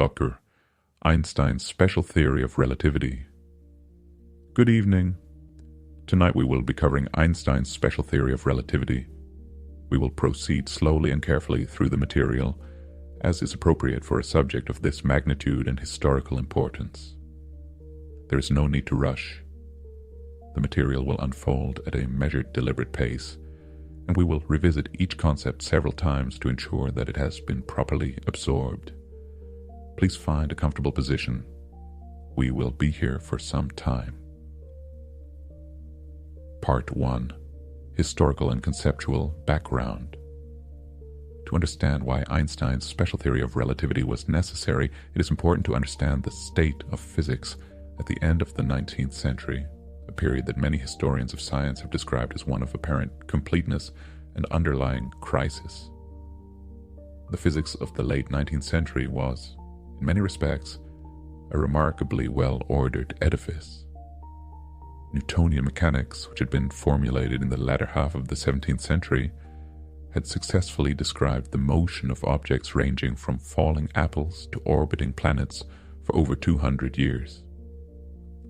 occur, Einstein's special theory of relativity. Good evening. Tonight we will be covering Einstein's special theory of relativity. We will proceed slowly and carefully through the material, as is appropriate for a subject of this magnitude and historical importance. There is no need to rush. The material will unfold at a measured, deliberate pace, and we will revisit each concept several times to ensure that it has been properly absorbed. Please find a comfortable position. We will be here for some time. Part 1. Historical and Conceptual Background. To understand why Einstein's special theory of relativity was necessary, it is important to understand the state of physics at the end of the 19th century, a period that many historians of science have described as one of apparent completeness and underlying crisis. The physics of the late 19th century was, in many respects, a remarkably well-ordered edifice. Newtonian mechanics, which had been formulated in the latter half of the 17th century, had successfully described the motion of objects ranging from falling apples to orbiting planets for over 200 years.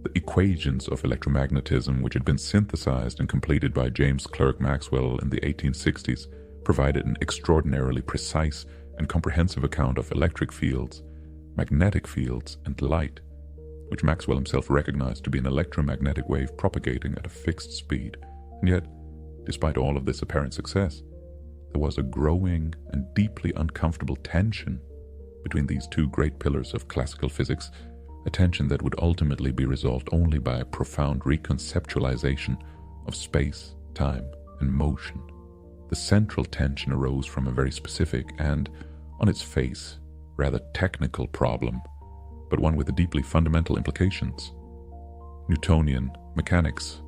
The equations of electromagnetism, which had been synthesized and completed by James Clerk Maxwell in the 1860s, provided an extraordinarily precise and comprehensive account of electric fields, magnetic fields, and light, which Maxwell himself recognized to be an electromagnetic wave propagating at a fixed speed. And yet, despite all of this apparent success, there was a growing and deeply uncomfortable tension between these two great pillars of classical physics, a tension that would ultimately be resolved only by a profound reconceptualization of space, time, and motion. The central tension arose from a very specific and, on its face, rather technical problem, but one with deeply fundamental implications. Newtonian mechanics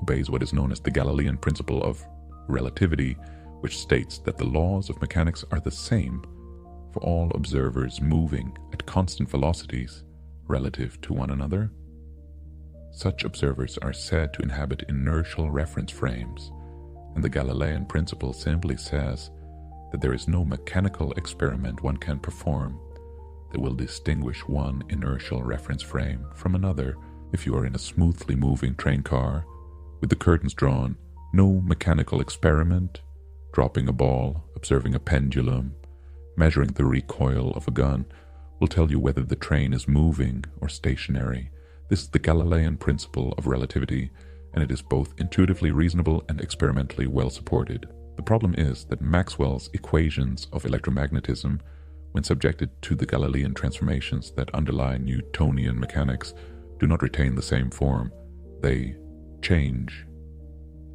obeys what is known as the Galilean principle of relativity, which states that the laws of mechanics are the same for all observers moving at constant velocities relative to one another. Such observers are said to inhabit inertial reference frames, and the Galilean principle simply says that there is no mechanical experiment one can perform that will distinguish one inertial reference frame from another. If you are in a smoothly moving train car with the curtains drawn, no mechanical experiment, dropping a ball, observing a pendulum, measuring the recoil of a gun, will tell you whether the train is moving or stationary. This is the Galilean principle of relativity, and it is both intuitively reasonable and experimentally well supported. The problem is that Maxwell's equations of electromagnetism, when subjected to the Galilean transformations that underlie Newtonian mechanics, do not retain the same form. They change.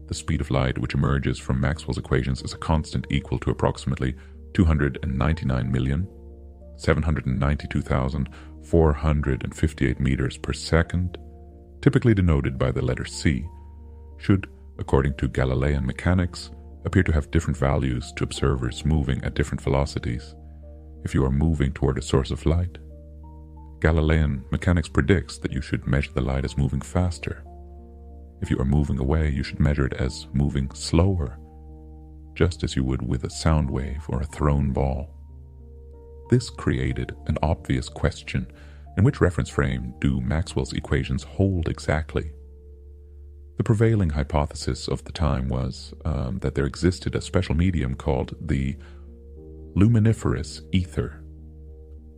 The speed of light which emerges from Maxwell's equations is a constant equal to approximately 299,792,458 meters per second, typically denoted by the letter c, should, according to Galilean mechanics, appear to have different values to observers moving at different velocities. If you are moving toward a source of light, Galilean mechanics predicts that you should measure the light as moving faster. If you are moving away, you should measure it as moving slower, just as you would with a sound wave or a thrown ball. This created an obvious question: in which reference frame do Maxwell's equations hold exactly? The prevailing hypothesis of the time was that there existed a special medium called the luminiferous ether,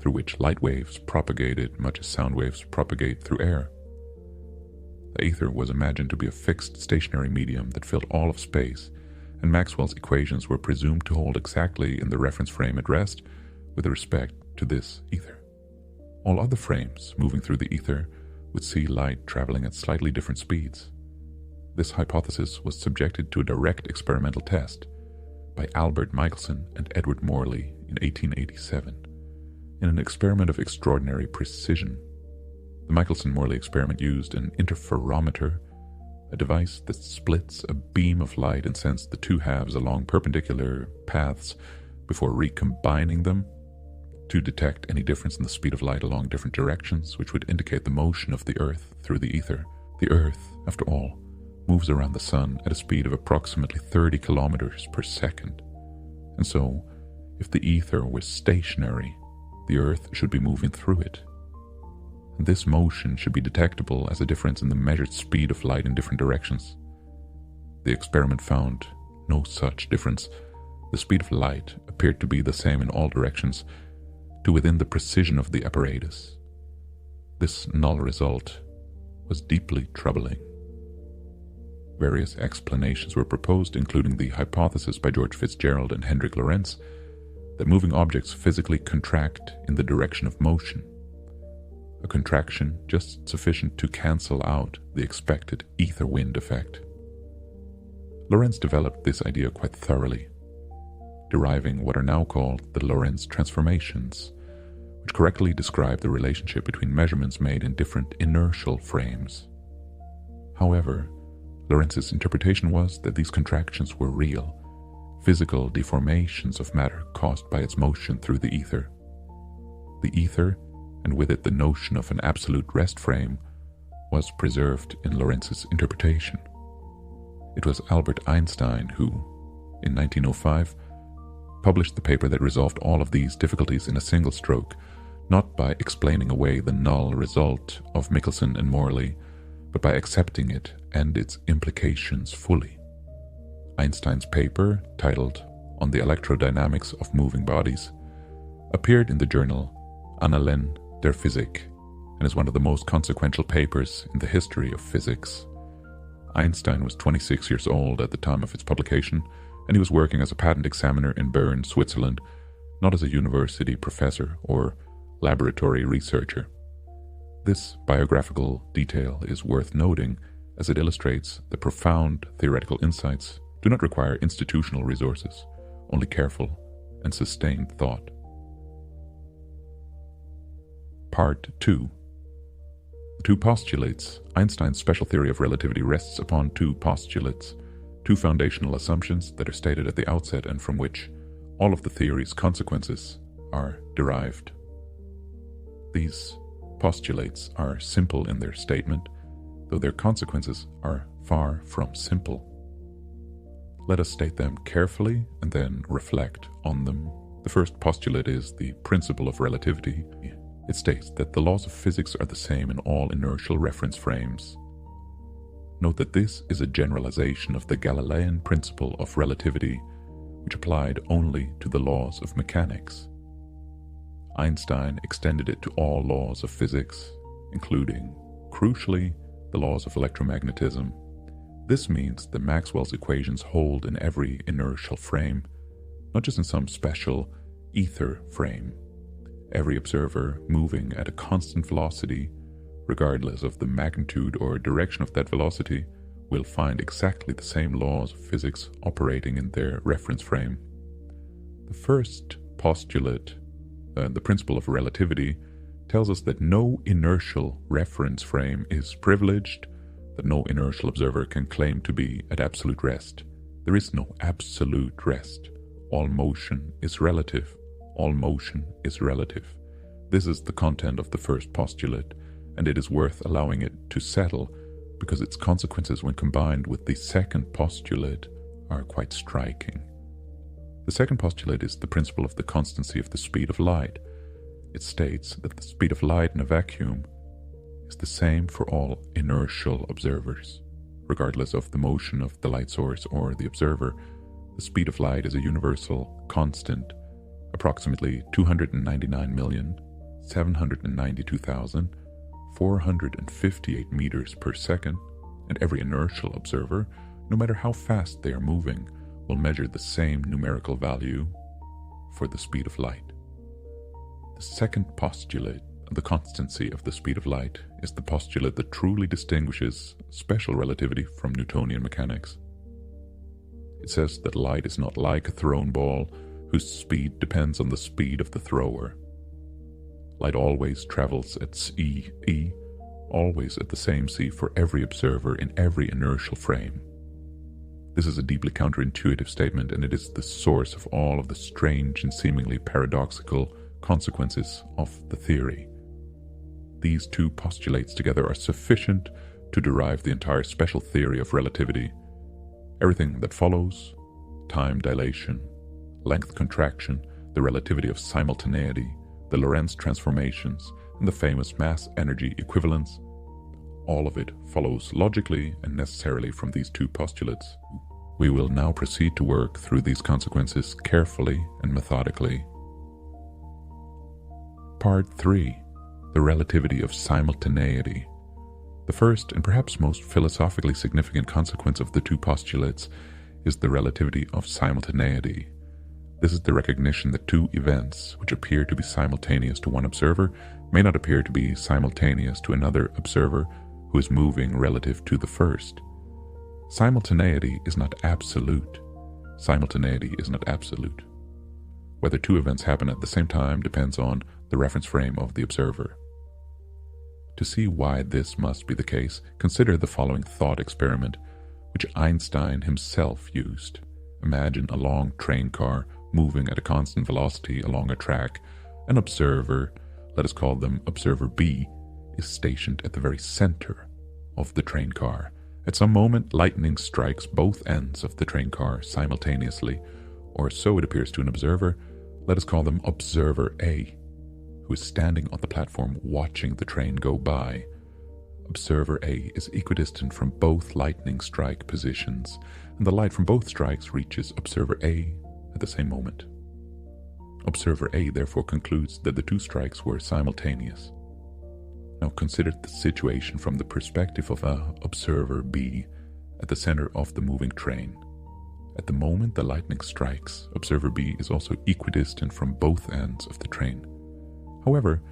through which light waves propagated much as sound waves propagate through air. The ether was imagined to be a fixed stationary medium that filled all of space, and Maxwell's equations were presumed to hold exactly in the reference frame at rest with respect to this ether. All other frames moving through the ether would see light traveling at slightly different speeds. This hypothesis was subjected to a direct experimental test by Albert Michelson and Edward Morley in 1887 in an experiment of extraordinary precision. The Michelson-Morley experiment used an interferometer, a device that splits a beam of light and sends the two halves along perpendicular paths before recombining them to detect any difference in the speed of light along different directions, which would indicate the motion of the Earth through the ether. The Earth, after all, moves around the Sun at a speed of approximately 30 kilometers per second. And so, if the ether was stationary, the Earth should be moving through it. And this motion should be detectable as a difference in the measured speed of light in different directions. The experiment found no such difference. The speed of light appeared to be the same in all directions, to within the precision of the apparatus. This null result was deeply troubling. Various explanations were proposed, including the hypothesis by George Fitzgerald and Hendrik Lorentz that moving objects physically contract in the direction of motion, a contraction just sufficient to cancel out the expected ether wind effect. Lorentz developed this idea quite thoroughly, deriving what are now called the Lorentz transformations, which correctly describe the relationship between measurements made in different inertial frames. However, Lorentz's interpretation was that these contractions were real, physical deformations of matter caused by its motion through the ether. The ether, and with it the notion of an absolute rest frame, was preserved in Lorentz's interpretation. It was Albert Einstein who, in 1905, published the paper that resolved all of these difficulties in a single stroke, not by explaining away the null result of Michelson and Morley, but by accepting it and its implications fully. Einstein's paper, titled On the Electrodynamics of Moving Bodies, appeared in the journal Annalen der Physik and is one of the most consequential papers in the history of physics. Einstein was 26 years old at the time of its publication, and he was working as a patent examiner in Bern, Switzerland, not as a university professor or laboratory researcher. This biographical detail is worth noting as it illustrates that profound theoretical insights do not require institutional resources, only careful and sustained thought. Part 2. The two postulates. Einstein's special theory of relativity rests upon two postulates, two foundational assumptions that are stated at the outset and from which all of the theory's consequences are derived. These postulates are simple in their statement, though their consequences are far from simple. Let us state them carefully and then reflect on them. The first postulate is the principle of relativity. It states that the laws of physics are the same in all inertial reference frames. Note that this is a generalization of the Galilean principle of relativity, which applied only to the laws of mechanics. Einstein extended it to all laws of physics, including, crucially, the laws of electromagnetism. This means that Maxwell's equations hold in every inertial frame, not just in some special ether frame. Every observer moving at a constant velocity, regardless of the magnitude or direction of that velocity, will find exactly the same laws of physics operating in their reference frame. The first postulate, the principle of relativity, tells us that no inertial reference frame is privileged, that no inertial observer can claim to be at absolute rest. There is no absolute rest. All motion is relative. All motion is relative. This is the content of the first postulate, and it is worth allowing it to settle because its consequences when combined with the second postulate are quite striking. The second postulate is the principle of the constancy of the speed of light. It states that the speed of light in a vacuum is the same for all inertial observers. Regardless of the motion of the light source or the observer, the speed of light is a universal constant, approximately 299,792,458 meters per second, and every inertial observer, no matter how fast they are moving, will measure the same numerical value for the speed of light. The second postulate, the constancy of the speed of light, is the postulate that truly distinguishes special relativity from Newtonian mechanics. It says that light is not like a thrown ball whose speed depends on the speed of the thrower. Light always travels at c, always at the same c for every observer in every inertial frame. This is a deeply counterintuitive statement, and it is the source of all of the strange and seemingly paradoxical consequences of the theory. These two postulates together are sufficient to derive the entire special theory of relativity. Everything that follows, time dilation, length contraction, the relativity of simultaneity, the Lorentz transformations, and the famous mass-energy equivalence. All of it follows logically and necessarily from these two postulates. We will now proceed to work through these consequences carefully and methodically. Part 3. The relativity of simultaneity. The first and perhaps most philosophically significant consequence of the two postulates is the relativity of simultaneity. This is the recognition that two events which appear to be simultaneous to one observer may not appear to be simultaneous to another observer who is moving relative to the first. Simultaneity is not absolute. Simultaneity is not absolute. Whether two events happen at the same time depends on the reference frame of the observer. To see why this must be the case, consider the following thought experiment, which Einstein himself used. Imagine a long train car moving at a constant velocity along a track. An observer, let us call them observer B, is stationed at the very center of the train car. At some moment, lightning strikes both ends of the train car simultaneously, or so it appears to an observer. Let us call them observer A, who is standing on the platform watching the train go by. Observer A is equidistant from both lightning strike positions, and the light from both strikes reaches observer A at the same moment. Observer A therefore concludes that the two strikes were simultaneous. Now consider the situation from the perspective of observer B at the center of the moving train. At the moment the lightning strikes, observer B is also equidistant from both ends of the train. However,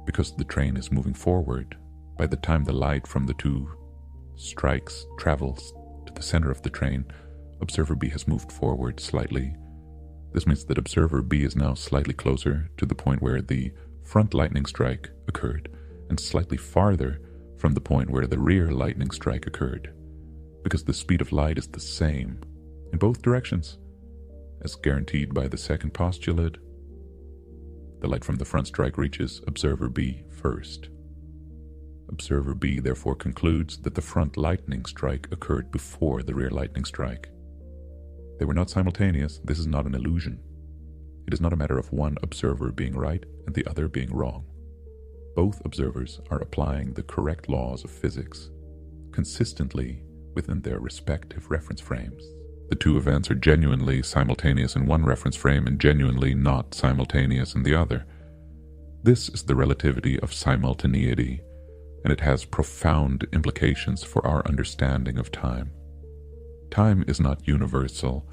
because the train is moving forward, by the time the light from the two strikes travels to the center of the train, observer B has moved forward slightly. This means that observer B is now slightly closer to the point where the front lightning strike occurred, and slightly farther from the point where the rear lightning strike occurred, because the speed of light is the same in both directions, as guaranteed by the second postulate. The light from the front strike reaches observer B first. Observer B therefore concludes that the front lightning strike occurred before the rear lightning strike. They were not simultaneous. This is not an illusion. It is not a matter of one observer being right and the other being wrong. Both observers are applying the correct laws of physics, consistently within their respective reference frames. The two events are genuinely simultaneous in one reference frame and genuinely not simultaneous in the other. This is the relativity of simultaneity, and it has profound implications for our understanding of time. Time is not universal.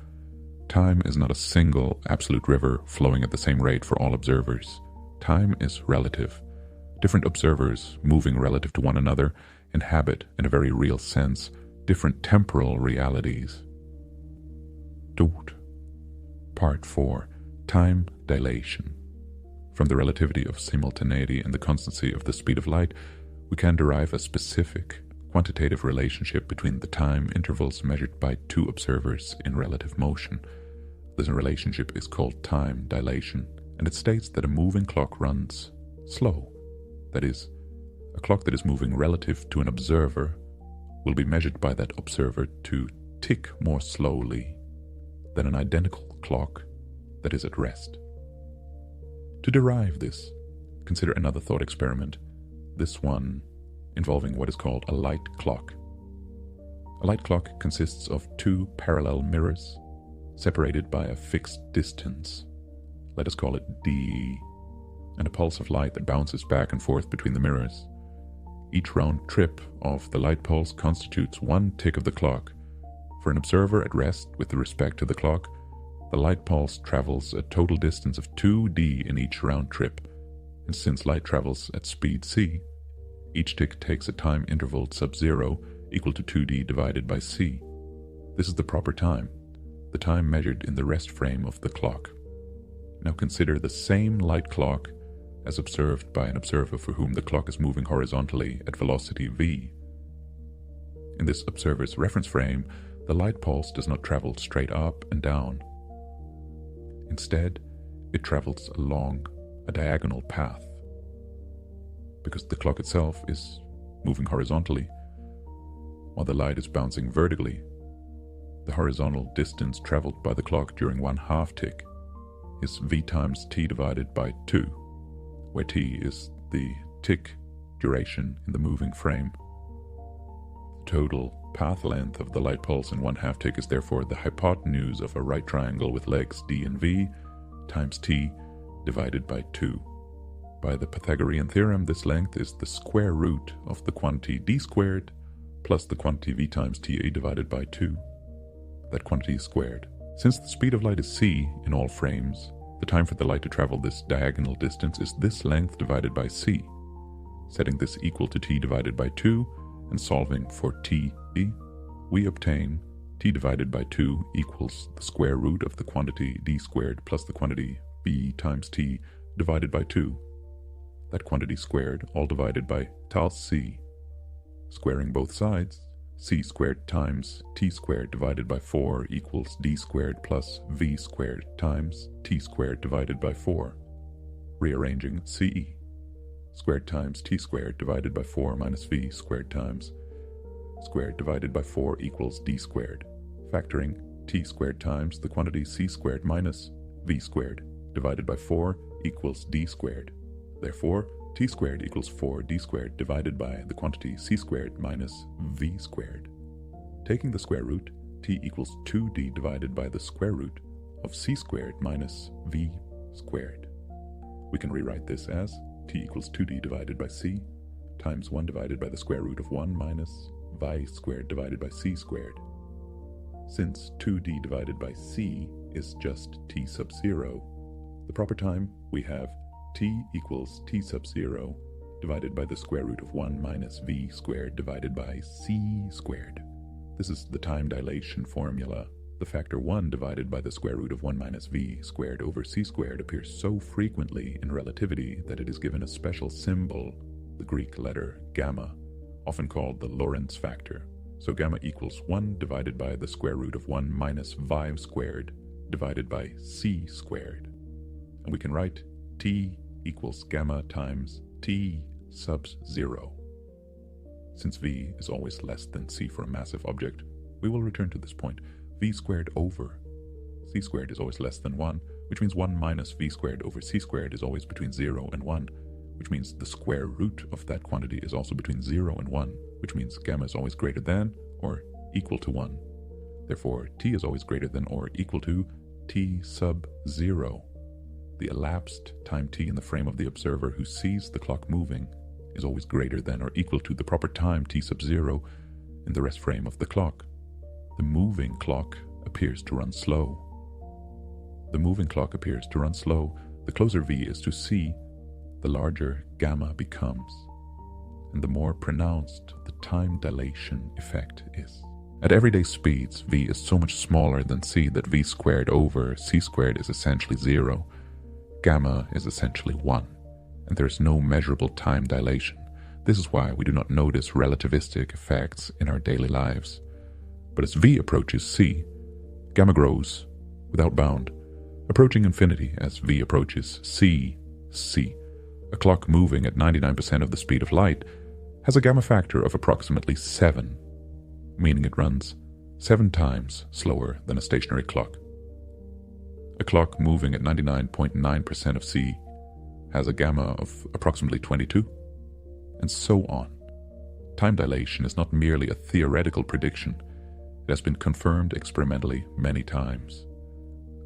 Time is not a single absolute river flowing at the same rate for all observers. Time is relative. Different observers, moving relative to one another, inhabit, in a very real sense, different temporal realities. Part 4. Time dilation. From the relativity of simultaneity and the constancy of the speed of light, we can derive a specific, quantitative relationship between the time intervals measured by two observers in relative motion. This relationship is called time dilation, and it states that a moving clock runs slow. That is, a clock that is moving relative to an observer will be measured by that observer to tick more slowly than an identical clock that is at rest. To derive this, consider another thought experiment, this one involving what is called a light clock. A light clock consists of two parallel mirrors separated by a fixed distance, let us call it d, and a pulse of light that bounces back and forth between the mirrors. Each round trip of the light pulse constitutes one tick of the clock. For an observer at rest with respect to the clock, the light pulse travels a total distance of 2d in each round trip, and since light travels at speed c, each tick takes a time interval sub-zero equal to 2d divided by c. This is the proper time, the time measured in the rest frame of the clock. Now consider the same light clock as observed by an observer for whom the clock is moving horizontally at velocity v. In this observer's reference frame, the light pulse does not travel straight up and down. Instead, it travels along a diagonal path. Because the clock itself is moving horizontally, while the light is bouncing vertically, the horizontal distance traveled by the clock during one half tick is v times t divided by 2. where t is the tick duration in the moving frame. The total path length of the light pulse in 1/2 tick is therefore the hypotenuse of a right triangle with legs d and v times t divided by 2. By the Pythagorean theorem, this length is the square root of the quantity d squared plus the quantity v times ta divided by 2. That quantity is squared. Since the speed of light is c in all frames, the time for the light to travel this diagonal distance is this length divided by c. Setting this equal to t divided by 2 and solving for t, we obtain t divided by 2 equals the square root of the quantity d squared plus the quantity v times t divided by 2. That quantity squared, all divided by tau c. Squaring both sides, c squared times t squared divided by 4 equals d squared plus v squared times t squared divided by 4. Rearranging ce. Squared times t squared divided by 4 minus v squared times squared divided by 4 equals d squared. Factoring t squared times the quantity c squared minus v squared divided by 4 equals d squared. Therefore, t squared equals 4d squared divided by the quantity c squared minus v squared. Taking the square root, t equals 2d divided by the square root of c squared minus v squared. We can rewrite this as t equals 2d divided by c times 1 divided by the square root of 1 minus v squared divided by c squared. Since 2d divided by c is just t sub 0, the proper time we have t equals t sub 0 divided by the square root of 1 minus v squared divided by c squared. This is the time dilation formula. The factor 1 divided by the square root of 1 minus v squared over c squared appears so frequently in relativity that it is given a special symbol, the Greek letter gamma, often called the Lorentz factor. So gamma equals 1 divided by the square root of 1 minus v squared divided by c squared. And we can write t equals gamma times t sub 0. Since v is always less than c for a massive object, we will return to this point. V squared over c squared is always less than 1, which means 1 minus v squared over c squared is always between 0 and 1, which means the square root of that quantity is also between 0 and 1, which means gamma is always greater than or equal to 1. Therefore, t is always greater than or equal to t sub 0. The elapsed time t in the frame of the observer who sees the clock moving is always greater than or equal to the proper time t sub 0 in the rest frame of the clock. The moving clock appears to run slow. The moving clock appears to run slow. The closer v is to c, the larger gamma becomes, and the more pronounced the time dilation effect is. At everyday speeds, v is so much smaller than c that v squared over c squared is essentially 0. Gamma is essentially 1, and there is no measurable time dilation. This is why we do not notice relativistic effects in our daily lives. But as v approaches c, gamma grows without bound, approaching infinity as v approaches c. A clock moving at 99% of the speed of light has a gamma factor of approximately 7, meaning it runs 7 times slower than a stationary clock. A clock moving at 99.9% of c has a gamma of approximately 22, and so on. Time dilation is not merely a theoretical prediction. It has been confirmed experimentally many times.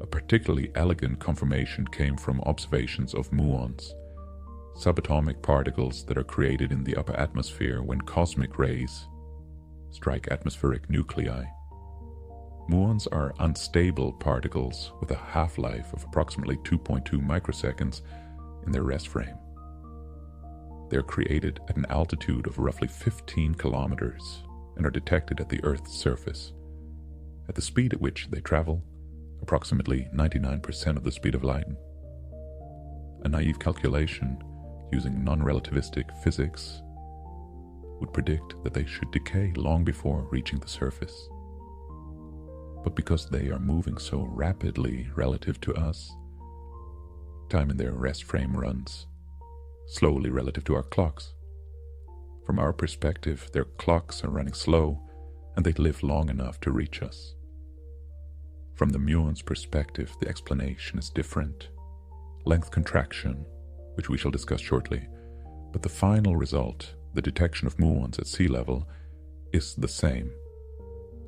A particularly elegant confirmation came from observations of muons, subatomic particles that are created in the upper atmosphere when cosmic rays strike atmospheric nuclei. Muons are unstable particles with a half-life of approximately 2.2 microseconds in their rest frame. They are created at an altitude of roughly 15 kilometers and are detected at the Earth's surface. At the speed at which they travel, approximately 99% of the speed of light. A naive calculation using non-relativistic physics would predict that they should decay long before reaching the surface. But because they are moving so rapidly relative to us, time in their rest frame runs slowly relative to our clocks. From our perspective, their clocks are running slow, and they live long enough to reach us. From the muon's perspective, the explanation is different. Length contraction which we shall discuss shortly. But the final result, the detection of muons at sea level, is the same.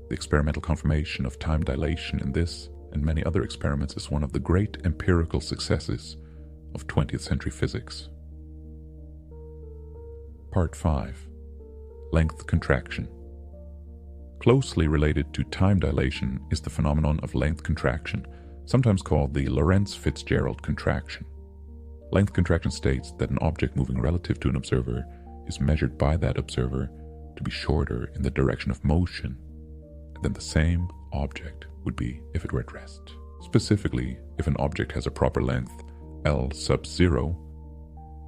The experimental confirmation of time dilation in this and many other experiments is one of the great empirical successes of 20th century physics. Part 5. Length contraction. Closely related to time dilation is the phenomenon of length contraction, sometimes called the Lorentz-Fitzgerald contraction. Length contraction states that an object moving relative to an observer is measured by that observer to be shorter in the direction of motion than the same object would be if it were at rest. Specifically, if an object has a proper length L sub 0,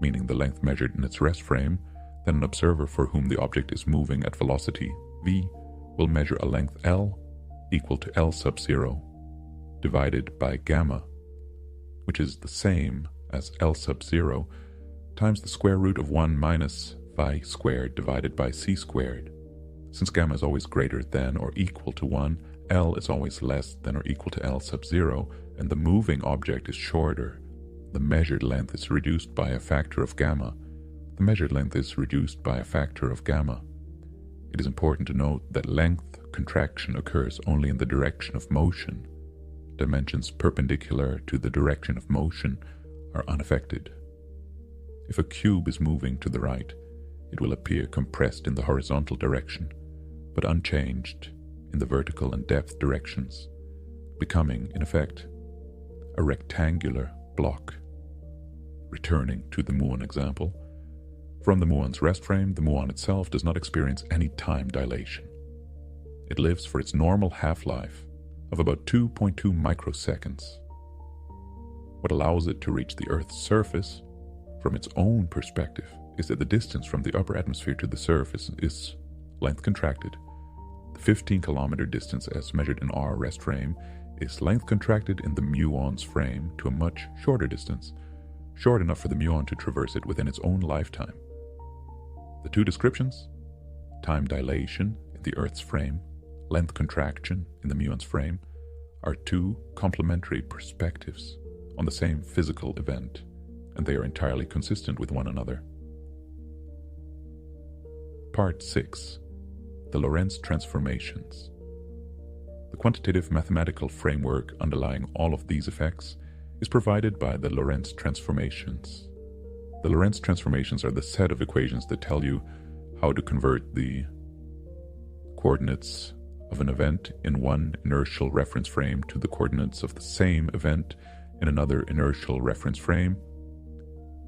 meaning the length measured in its rest frame, then an observer for whom the object is moving at velocity v will measure a length L equal to L sub 0 divided by gamma, which is the same as L sub 0 times the square root of 1 minus phi squared divided by c squared. Since gamma is always greater than or equal to 1, L is always less than or equal to L sub 0, and the moving object is shorter. The measured length is reduced by a factor of gamma. The measured length is reduced by a factor of gamma. It is important to note that length contraction occurs only in the direction of motion. Dimensions perpendicular to the direction of motion are unaffected. If a cube is moving to the right, it will appear compressed in the horizontal direction, but unchanged in the vertical and depth directions, becoming, in effect, a rectangular block. Returning to the muon example, from the muon's rest frame, the muon itself does not experience any time dilation. It lives for its normal half-life of about 2.2 microseconds. What allows it to reach the Earth's surface, from its own perspective, is that the distance from the upper atmosphere to the surface is length contracted. The 15-kilometer distance as measured in our rest frame is length contracted in the muon's frame to a much shorter distance, short enough for the muon to traverse it within its own lifetime. The two descriptions, time dilation in the Earth's frame, length contraction in the muon's frame, are two complementary perspectives on the same physical event, and they are entirely consistent with one another. Part 6. The Lorentz transformations. The quantitative mathematical framework underlying all of these effects is provided by the Lorentz transformations. The Lorentz transformations are the set of equations that tell you how to convert the coordinates of an event in one inertial reference frame to the coordinates of the same event in another inertial reference frame,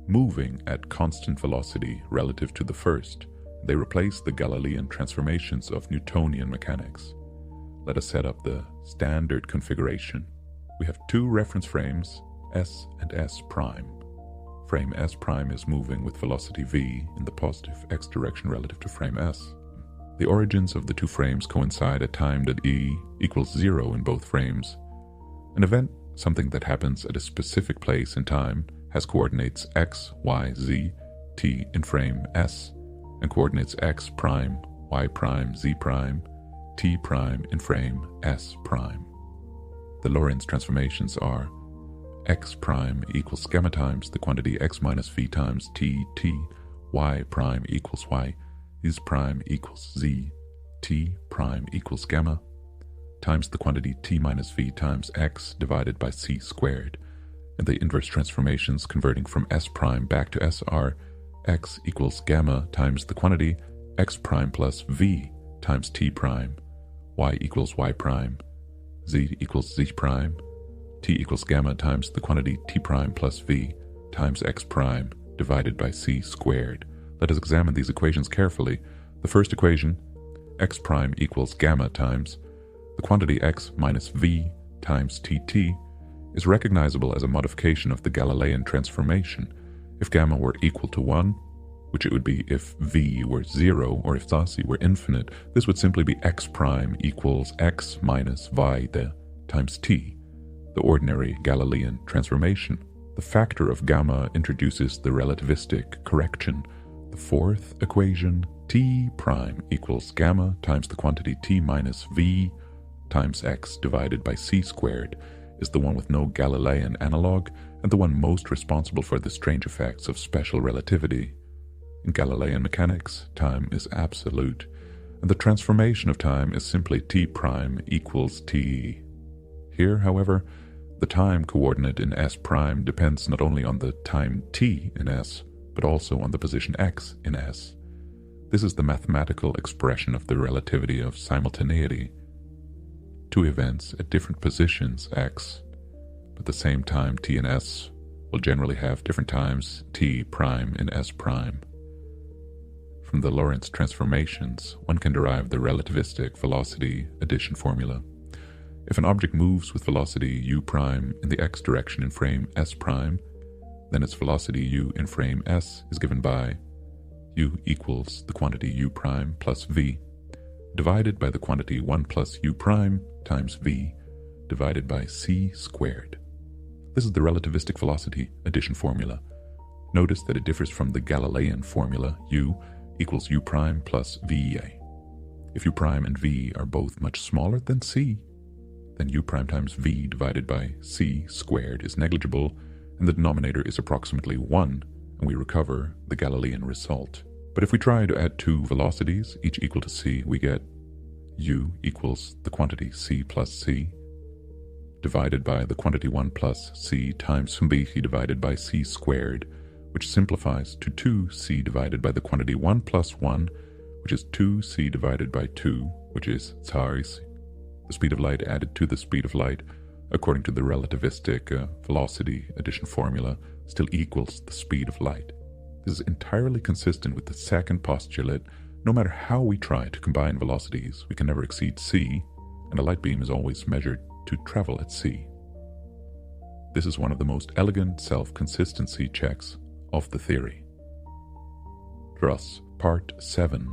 moving at constant velocity relative to the first. They replace the Galilean transformations of Newtonian mechanics. Let us set up the standard configuration. We have two reference frames, S and S prime. Frame S prime is moving with velocity v in the positive x direction relative to frame S. The origins of the two frames coincide at time that e equals 0 in both frames. An event, something that happens at a specific place in time, has coordinates x, y, z, t in frame S, and coordinates x prime, y prime, z prime, t prime in frame S prime. The Lorentz transformations are x prime equals gamma times the quantity x minus v times t, y prime equals y, z prime equals z, t prime equals gamma, times the quantity t minus v times x divided by c squared. And the inverse transformations converting from S prime back to S are x equals gamma times the quantity x prime plus v times t prime, y equals y prime, z equals z prime, t equals gamma times the quantity t prime plus v times x prime divided by c squared. Let us examine these equations carefully. The first equation, x prime equals gamma times the quantity x minus v times tt, is recognizable as a modification of the Galilean transformation. If gamma were equal to 1, which it would be if v were 0 or if Zasi were infinite, this would simply be x prime equals x minus y times t, the ordinary Galilean transformation. The factor of gamma introduces the relativistic correction. The fourth equation, t prime equals gamma times the quantity t minus v times x divided by c squared, is the one with no Galilean analog and the one most responsible for the strange effects of special relativity. In Galilean mechanics, time is absolute, and the transformation of time is simply t prime equals t. Here, however, the time coordinate in s prime depends not only on the time t in s, but also on the position x in s. This is the mathematical expression of the relativity of simultaneity. Two events at different positions x, but the same time t in s, will generally have different times t prime in s prime. From the Lorentz transformations, one can derive the relativistic velocity addition formula. If an object moves with velocity u prime in the x direction in frame s prime, then its velocity u in frame s is given by u equals the quantity u prime plus v, divided by the quantity 1 plus u prime times v, divided by c squared. This is the relativistic velocity addition formula. Notice that it differs from the Galilean formula u equals u prime plus va. If u prime and v are both much smaller than c, then u prime times v divided by c squared is negligible, and the denominator is approximately 1, and we recover the Galilean result. But if we try to add two velocities, each equal to c, we get u equals the quantity c plus c, divided by the quantity 1 plus c times v divided by c squared, which simplifies to 2c divided by the quantity 1 plus 1, which is 2c divided by 2, which is c. The speed of light added to the speed of light, according to the relativistic velocity addition formula, still equals the speed of light. This is entirely consistent with the second postulate. No matter how we try to combine velocities, we can never exceed c, and a light beam is always measured to travel at c. This is one of the most elegant self-consistency checks of the theory. Thus, Part 7.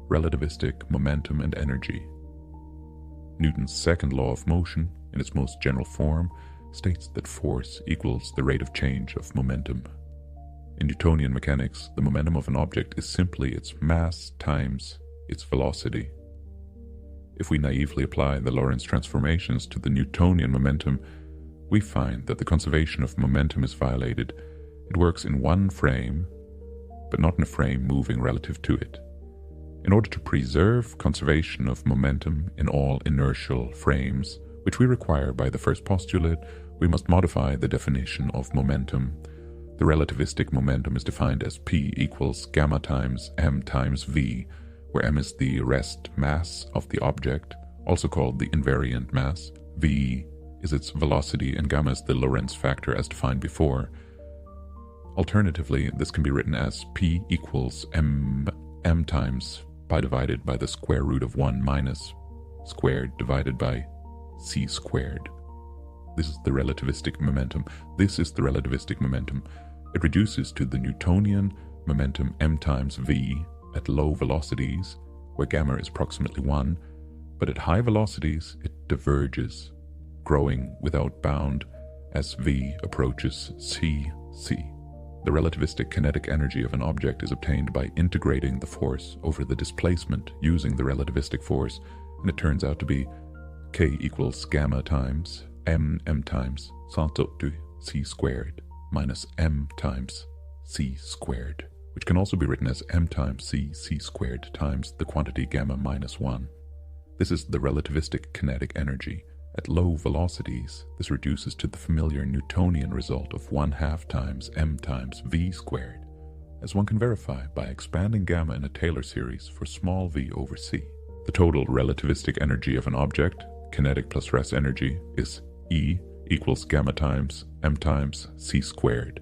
Relativistic momentum and energy. Newton's second law of motion, in its most general form, states that force equals the rate of change of momentum. In Newtonian mechanics, the momentum of an object is simply its mass times its velocity. If we naively apply the Lorentz transformations to the Newtonian momentum, we find that the conservation of momentum is violated. It works in one frame, but not in a frame moving relative to it. In order to preserve conservation of momentum in all inertial frames, which we require by the first postulate, we must modify the definition of momentum. The relativistic momentum is defined as p equals gamma times m times v, where m is the rest mass of the object, also called the invariant mass, v is its velocity, and gamma is the Lorentz factor as defined before. Alternatively, this can be written as p equals m times pi divided by the square root of 1 minus squared divided by c squared. This is the relativistic momentum. This is the relativistic momentum. It reduces to the Newtonian momentum m times v at low velocities, where gamma is approximately 1, but at high velocities it diverges, growing without bound as v approaches c. The relativistic kinetic energy of an object is obtained by integrating the force over the displacement using the relativistic force, and it turns out to be k equals gamma times m times c squared minus m times c squared, which can also be written as m times c squared times the quantity gamma minus 1. This is the relativistic kinetic energy. At low velocities, this reduces to the familiar Newtonian result of 1/2 times m times v squared, as one can verify by expanding gamma in a Taylor series for small v over c. The total relativistic energy of an object, kinetic plus rest energy, is E equals gamma times m times c squared.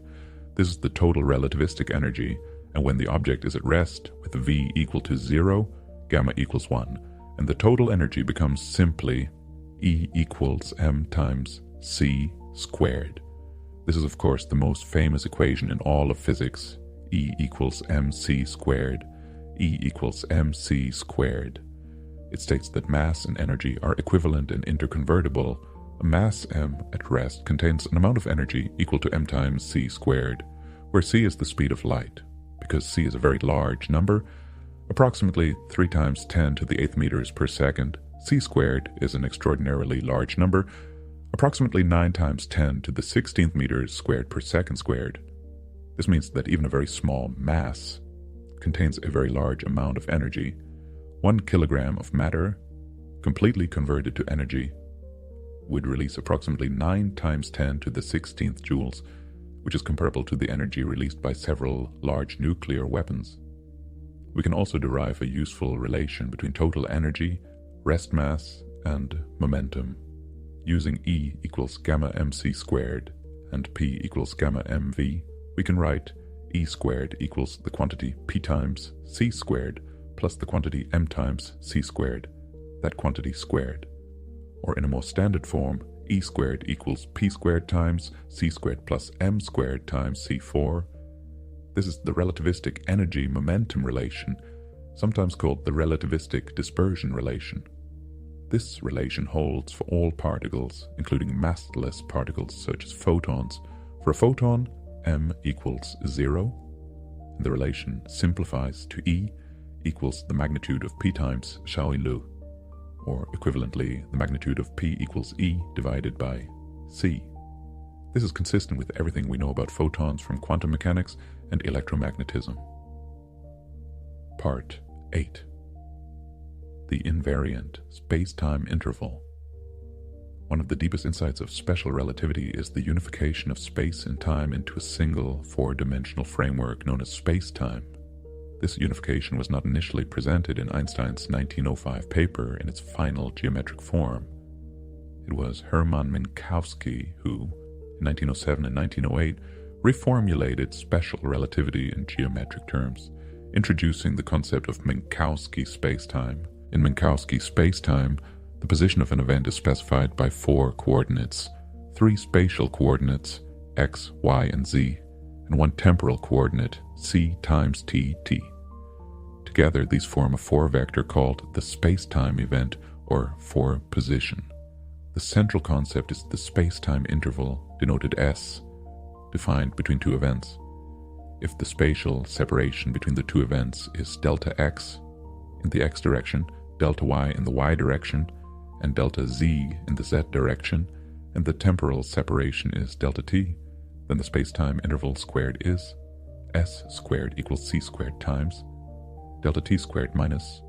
This is the total relativistic energy, and when the object is at rest with v equal to 0, gamma equals 1, and the total energy becomes simply E equals m times c squared. This is of course the most famous equation in all of physics. E equals mc squared. E equals mc squared. It states that mass and energy are equivalent and interconvertible. A mass m at rest contains an amount of energy equal to m times c squared, where c is the speed of light. Because c is a very large number, approximately 3 times 10 to the 8th meters per second, c squared is an extraordinarily large number, approximately 9 times 10 to the 16th meters squared per second squared. This means that even a very small mass contains a very large amount of energy. 1 kilogram of matter, completely converted to energy, would release approximately 9 times 10 to the 16th joules, which is comparable to the energy released by several large nuclear weapons. We can also derive a useful relation between total energy, rest mass, and momentum. Using E equals gamma mc squared and P equals gamma mv, we can write E squared equals the quantity P times C squared plus the quantity M times C squared, that quantity squared. Or in a more standard form, E squared equals P squared times C squared plus M squared times C4. This is the relativistic energy-momentum relation, sometimes called the relativistic dispersion relation. This relation holds for all particles, including massless particles such as photons. For a photon, m equals 0, and the relation simplifies to E equals the magnitude of P times Xiaoyi Lu, or equivalently, the magnitude of P equals E divided by C. This is consistent with everything we know about photons from quantum mechanics and electromagnetism. Part 8. The invariant space-time interval. One of the deepest insights of special relativity is the unification of space and time into a single four-dimensional framework known as space-time. This unification was not initially presented in Einstein's 1905 paper in its final geometric form. It was Hermann Minkowski who, in 1907 and 1908, reformulated special relativity in geometric terms, introducing the concept of Minkowski spacetime. In Minkowski spacetime, the position of an event is specified by 4 coordinates, 3 spatial coordinates, x, y, and z, and 1 temporal coordinate, c times t, t. Together, these form a 4-vector called the spacetime event, or 4-position. The central concept is the spacetime interval, denoted s, defined between 2 events. If the spatial separation between the 2 events is delta x in the x direction, delta y in the y direction, and delta z in the z direction, and the temporal separation is delta t, then the spacetime interval squared is s squared equals c squared times delta t squared minus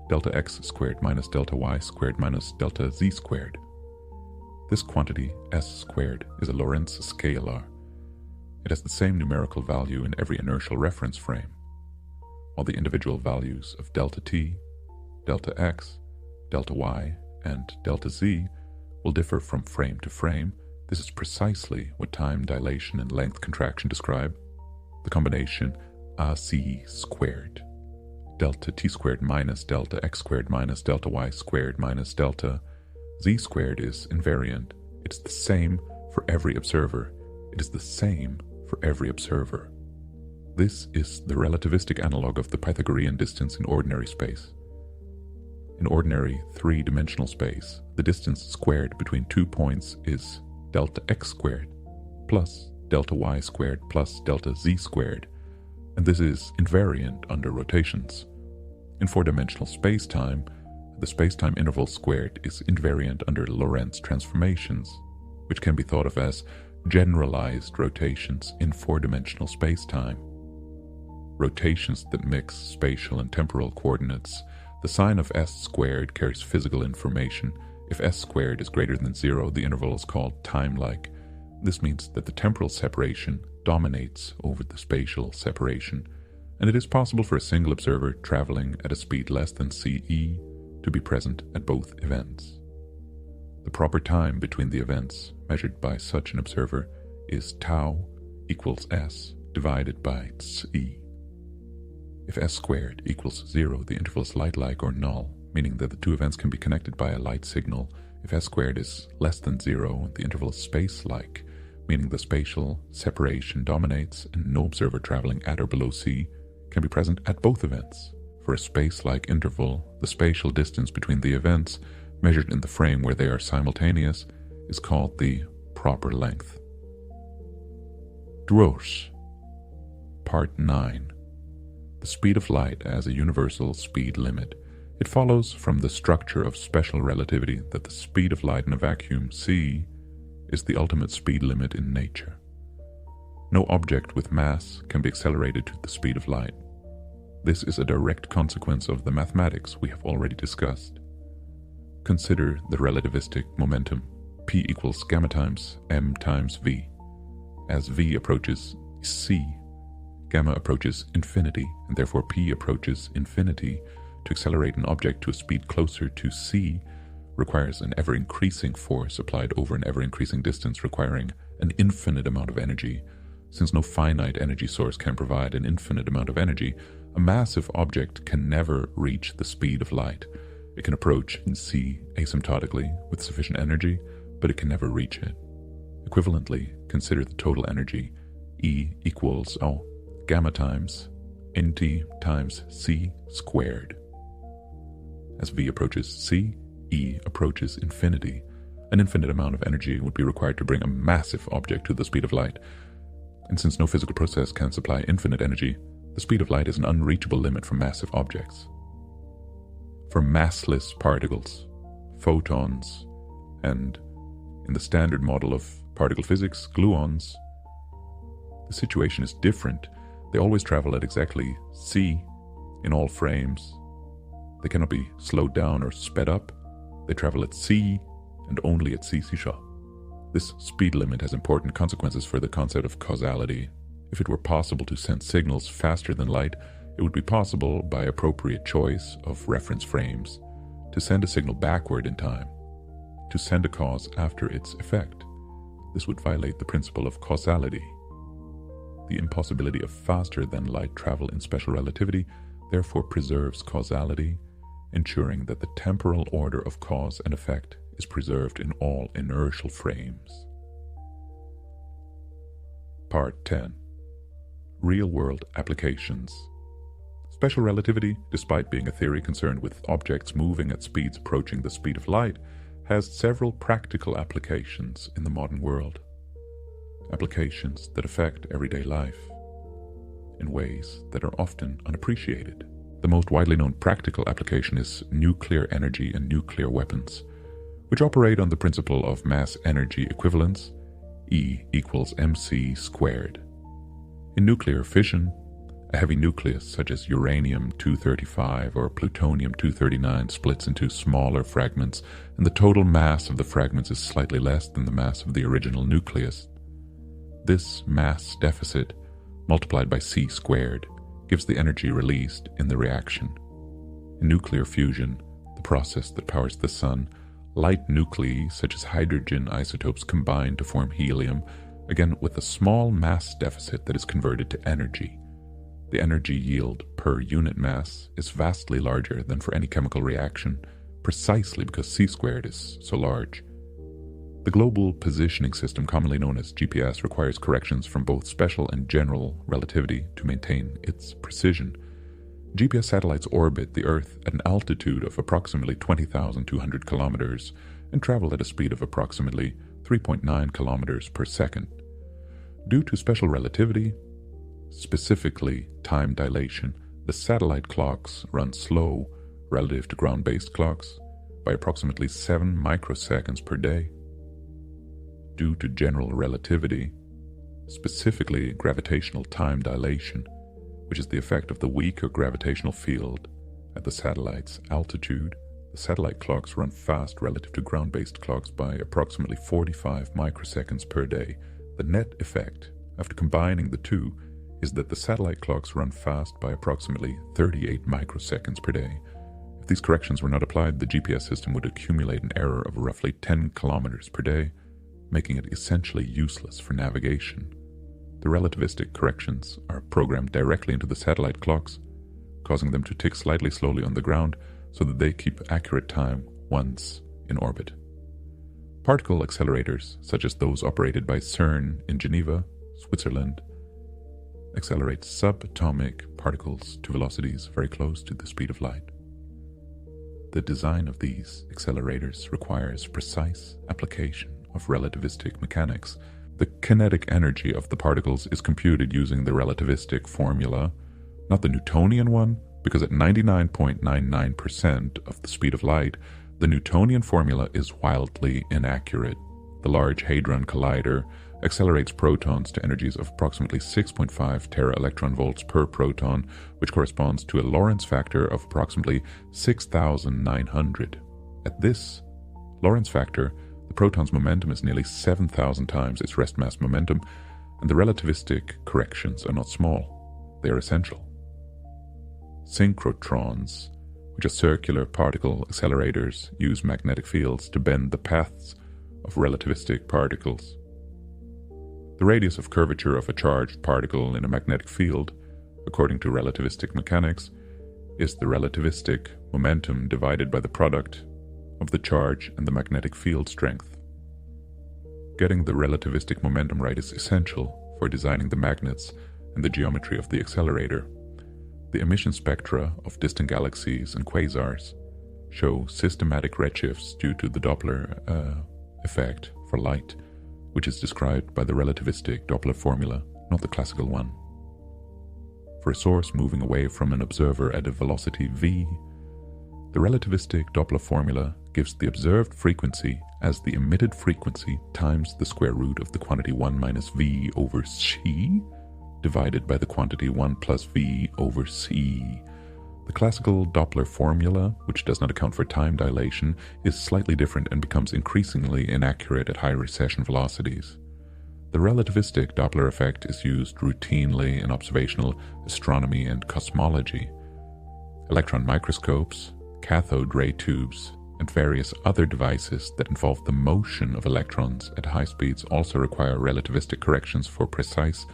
delta x squared minus delta y squared minus delta z squared. This quantity, s squared, is a Lorentz scalar. It has the same numerical value in every inertial reference frame. While the individual values of delta t, delta x, delta y, and delta z will differ from frame to frame, this is precisely what time dilation and length contraction describe. The combination AC squared, delta t squared minus delta x squared minus delta y squared minus delta z squared is invariant. It's the same for every observer. It is the same for every observer. This is the relativistic analog of the Pythagorean distance in ordinary space. In ordinary 3-dimensional space, the distance squared between 2 points is delta x squared plus delta y squared plus delta z squared, and this is invariant under rotations. In 4-dimensional space-time, the space-time interval squared is invariant under Lorentz transformations, which can be thought of as generalized rotations in 4-dimensional space-time. Rotations that mix spatial and temporal coordinates. The sign of s squared carries physical information. If s squared is greater than 0, the interval is called time-like. This means that the temporal separation dominates over the spatial separation, and it is possible for a single observer traveling at a speed less than ce to be present at both events. The proper time between the events measured by such an observer is tau equals s divided by tse. If s squared equals 0, the interval is light-like or null, meaning that the 2 events can be connected by a light signal. If s squared is less than 0, the interval is space-like, meaning the spatial separation dominates and no observer traveling at or below c can be present at both events. For a space-like interval, the spatial distance between the events, measured in the frame where they are simultaneous, is called the proper length. Drosh. Part 9. The speed of light as a universal speed limit. It follows from the structure of special relativity that the speed of light in a vacuum, c, is the ultimate speed limit in nature. No object with mass can be accelerated to the speed of light. This is a direct consequence of the mathematics we have already discussed. Consider the relativistic momentum, P equals gamma times m times v. As v approaches c, gamma approaches infinity, and therefore P approaches infinity. To accelerate an object to a speed closer to c requires an ever-increasing force applied over an ever-increasing distance, requiring an infinite amount of energy. Since no finite energy source can provide an infinite amount of energy, a massive object can never reach the speed of light. It can approach in c asymptotically with sufficient energy, but it can never reach it. Equivalently, consider the total energy, E equals gamma times nt times c squared. As v approaches c, E approaches infinity. An infinite amount of energy would be required to bring a massive object to the speed of light. And since no physical process can supply infinite energy, the speed of light is an unreachable limit for massive objects. For massless particles, photons, and in the standard model of particle physics, gluons, the situation is different. They always travel at exactly c in all frames. They cannot be slowed down or sped up. They travel at c and only at c sharp. This speed limit has important consequences for the concept of causality. If it were possible to send signals faster than light, it would be possible, by appropriate choice of reference frames, to send a signal backward in time, to send a cause after its effect. This would violate the principle of causality. The impossibility of faster than light travel in special relativity therefore preserves causality, ensuring that the temporal order of cause and effect is preserved in all inertial frames. Part 10. Real-world applications. Special relativity, despite being a theory concerned with objects moving at speeds approaching the speed of light, has several practical applications in the modern world. Applications that affect everyday life in ways that are often unappreciated. The most widely known practical application is nuclear energy and nuclear weapons, which operate on the principle of mass-energy equivalence, E equals mc squared. In nuclear fission, a heavy nucleus such as uranium-235 or plutonium-239 splits into smaller fragments, and the total mass of the fragments is slightly less than the mass of the original nucleus. This mass deficit, multiplied by c squared, gives the energy released in the reaction. In nuclear fusion, the process that powers the sun, light nuclei such as hydrogen isotopes combine to form helium, again with a small mass deficit that is converted to energy. The energy yield per unit mass is vastly larger than for any chemical reaction, precisely because c squared is so large. The global positioning system, commonly known as GPS, requires corrections from both special and general relativity to maintain its precision. GPS satellites orbit the Earth at an altitude of approximately 20,200 kilometers and travel at a speed of approximately 3.9 kilometers per second. Due to special relativity, specifically time dilation, the satellite clocks run slow relative to ground-based clocks by approximately 7 microseconds per day. Due to general relativity, specifically gravitational time dilation, which is the effect of the weaker gravitational field at the satellite's altitude, the satellite clocks run fast relative to ground-based clocks by approximately 45 microseconds per day. The net effect, after combining the two, is that the satellite clocks run fast by approximately 38 microseconds per day. If these corrections were not applied, the GPS system would accumulate an error of roughly 10 kilometers per day, making it essentially useless for navigation. The relativistic corrections are programmed directly into the satellite clocks, causing them to tick slightly slowly on the ground so that they keep accurate time once in orbit. Particle accelerators, such as those operated by CERN in Geneva, Switzerland, accelerate subatomic particles to velocities very close to the speed of light. The design of these accelerators requires precise application of relativistic mechanics. The kinetic energy of the particles is computed using the relativistic formula, not the Newtonian one, because at 99.99% of the speed of light, the Newtonian formula is wildly inaccurate. The Large Hadron Collider accelerates protons to energies of approximately 6.5 tera-electron-volts per proton, which corresponds to a Lorentz factor of approximately 6,900. At this Lorentz factor, the proton's momentum is nearly 7,000 times its rest mass momentum, and the relativistic corrections are not small, they are essential. Synchrotrons, which are circular particle accelerators, use magnetic fields to bend the paths of relativistic particles. The radius of curvature of a charged particle in a magnetic field, according to relativistic mechanics, is the relativistic momentum divided by the product of the charge and the magnetic field strength. Getting the relativistic momentum right is essential for designing the magnets and the geometry of the accelerator. The emission spectra of distant galaxies and quasars show systematic redshifts due to the Doppler effect for light, which is described by the relativistic Doppler formula, not the classical one. For a source moving away from an observer at a velocity v, the relativistic Doppler formula gives the observed frequency as the emitted frequency times the square root of the quantity 1 minus v over c divided by the quantity 1 plus v over c. The classical Doppler formula, which does not account for time dilation, is slightly different and becomes increasingly inaccurate at high recession velocities. The relativistic Doppler effect is used routinely in observational astronomy and cosmology. Electron microscopes, cathode ray tubes, and various other devices that involve the motion of electrons at high speeds also require relativistic corrections for precise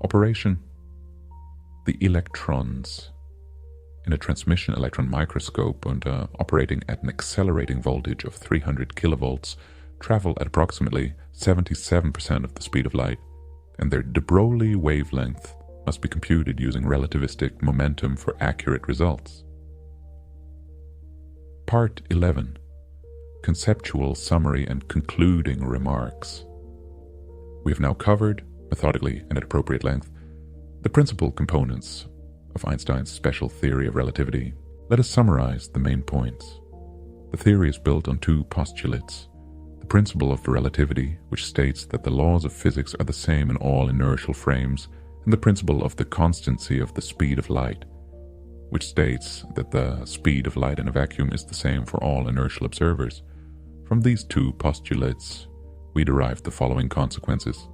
operation. The electrons in a transmission electron microscope and operating at an accelerating voltage of 300 kilovolts travel at approximately 77% of the speed of light, and their de Broglie wavelength must be computed using relativistic momentum for accurate results. Part 11. Conceptual summary and concluding remarks. We have now covered, methodically and at appropriate length, the principal components of Einstein's special theory of relativity. Let us summarize the main points. The theory is built on two postulates. The principle of relativity, which states that the laws of physics are the same in all inertial frames, and the principle of the constancy of the speed of light, which states that the speed of light in a vacuum is the same for all inertial observers. From these two postulates, we derive the following consequences.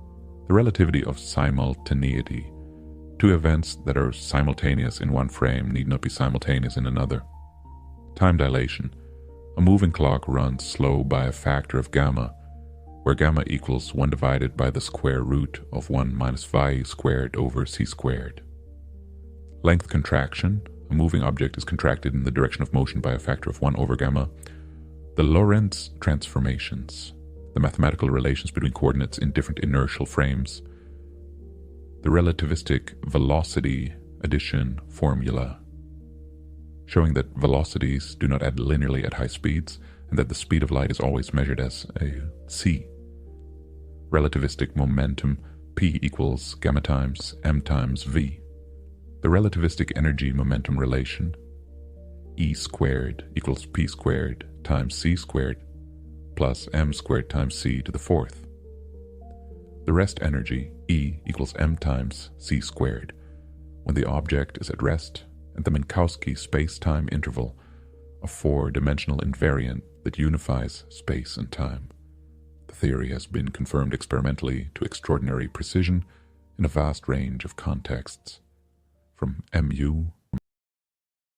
The relativity of simultaneity. Two events that are simultaneous in one frame need not be simultaneous in another. Time dilation. A moving clock runs slow by a factor of gamma, where gamma equals 1 divided by the square root of 1 minus phi squared over c squared. Length contraction. A moving object is contracted in the direction of motion by a factor of 1 over gamma. The Lorentz transformations. The mathematical relations between coordinates in different inertial frames. The relativistic velocity addition formula, showing that velocities do not add linearly at high speeds and that the speed of light is always measured as a c. Relativistic momentum, P equals gamma times m times v. The relativistic energy momentum relation, E squared equals P squared times C squared plus m squared times c to the fourth. The rest energy, E equals m times c squared, when the object is at rest at the Minkowski space-time interval, a four-dimensional invariant that unifies space and time. The theory has been confirmed experimentally to extraordinary precision in a vast range of contexts, from mu